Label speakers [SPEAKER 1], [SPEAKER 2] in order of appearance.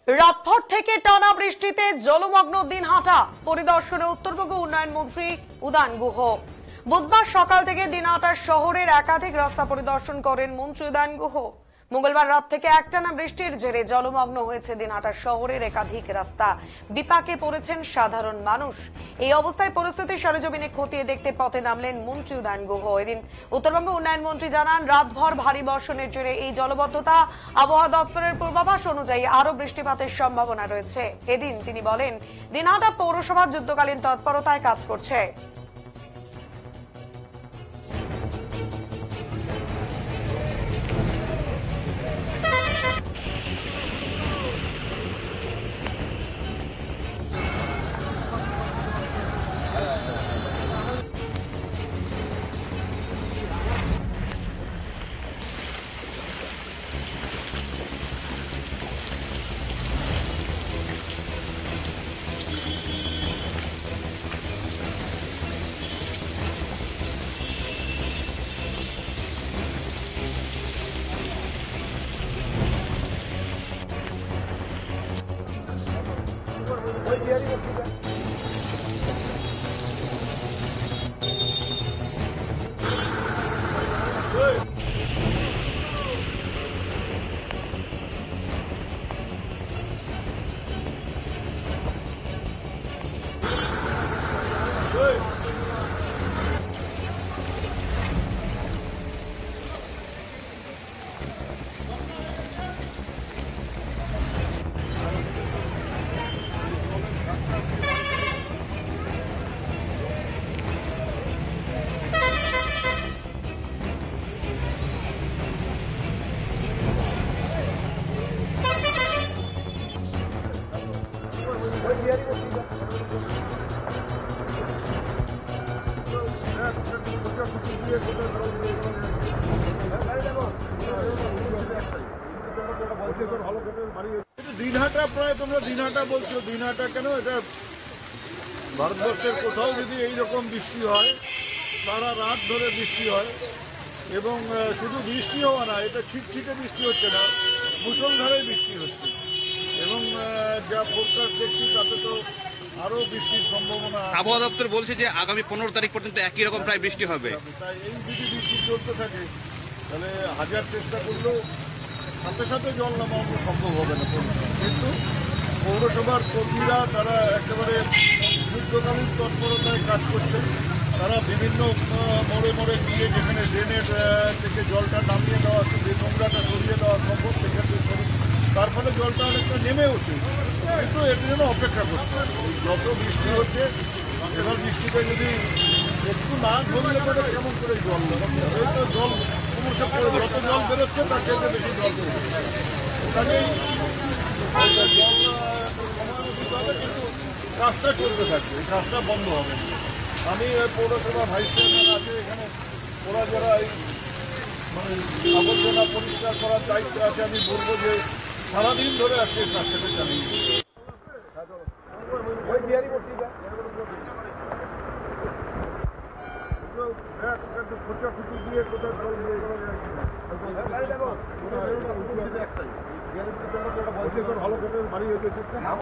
[SPEAKER 1] রাতভর থেকে টানা বৃষ্টিতে জলমগ্ন দিনহাটা পরিদর্শনে উত্তরবঙ্গ উন্নয়ন মন্ত্রী উদয়ন গুহ। বুধবার সকাল থেকে দিনহাটা শহরের একাধিক রাস্তা পরিদর্শন করেন মন্ত্রী উদয়ন গুহ। মঙ্গলবার রাত থেকে একটানা বৃষ্টির জেরে জলমগ্ন হয়েছে দিনহাটা শহরের একাধিক রাস্তা। বিপাকে পড়েছেন সাধারণ মানুষ। এই অবস্থায় পরিস্থিতি সরেজমিনে খতিয়ে দেখতে পথে নামলেন মন্ত্রী উদয়ন গুহ। এদিন উত্তরবঙ্গ উন্নয়ন মন্ত্রী জানান, রাতভর ভারী বর্ষণের জেরে এই জলবদ্ধতা। আবহাওয়া দপ্তরের পূর্বাভাস অনুযায়ী আরো বৃষ্টিপাতের সম্ভাবনা রয়েছে। এদিন তিনি বলেন, দিনহাটা পৌরসভা যুদ্ধকালীন তৎপরতায় কাজ করছে।
[SPEAKER 2] দিনহাটা প্রায় তোমরা দিনহাটা বলছো, দিনহাটা কেন, এটা ভারতবর্ষের কোথাও যদি এইরকম বৃষ্টি হয়, সারা রাত ধরে বৃষ্টি হয় এবং শুধু বৃষ্টি হওয়া না, এটা ছিটছিটে বৃষ্টি হচ্ছে না, মুষলধারে বৃষ্টি হচ্ছে এবং যা ফোরকাস্ট দেখছি তাতে তো আরো বৃষ্টির সম্ভাবনা।
[SPEAKER 3] আবহাওয়া দপ্তর বলছে যে আগামী 15 তারিখ পর্যন্ত একই রকম প্রায় বৃষ্টি হবে।
[SPEAKER 2] তাই এই যদি বৃষ্টি চলতে থাকে তাহলে হাজার চেষ্টা করলেও সাথে সাথে জল নামানো সম্ভব হবে না। কিন্তু পৌরসভার কর্মীরা তারা একেবারে যুদ্ধকালীন তৎপরতায় কাজ করছেন। তারা বিভিন্ন মোড়ে মোড়ে গিয়ে যেখানে ড্রেনের থেকে জলটা নামিয়ে দেওয়া, নোংরাটা সরিয়ে দেওয়া সম্ভব সেখানে করে, তার ফলে জলটা অনেকটা নেমে ওঠে। কিন্তু এর জন্য অপেক্ষা করতে হবে। যত বৃষ্টি হচ্ছে, এবার বৃষ্টিটা যদি একটু না ধরলে পরে কেমন করে জল এই তো জল সমস্যা করে, যত জল বেরোচ্ছে তার থেকে বেশি জল বেরোচ্ছে। ওখানেই জল সময় কিন্তু কাজটা চলতে থাকবে, এই কাজটা বন্ধ হবে না। আমি পৌরসভা ভাইস চেয়ারম্যান আছে এখানে, ওরা যারা এই মানে আবর্জনা পরিষ্কার করার দায়িত্ব আছে, আমি বলবো যে সারাদিন ধরে আজকে কাজটাকে চালিয়ে খুঁটি দিয়ে কোথাও জল ভালো করে বাড়ি হয়ে গেছে।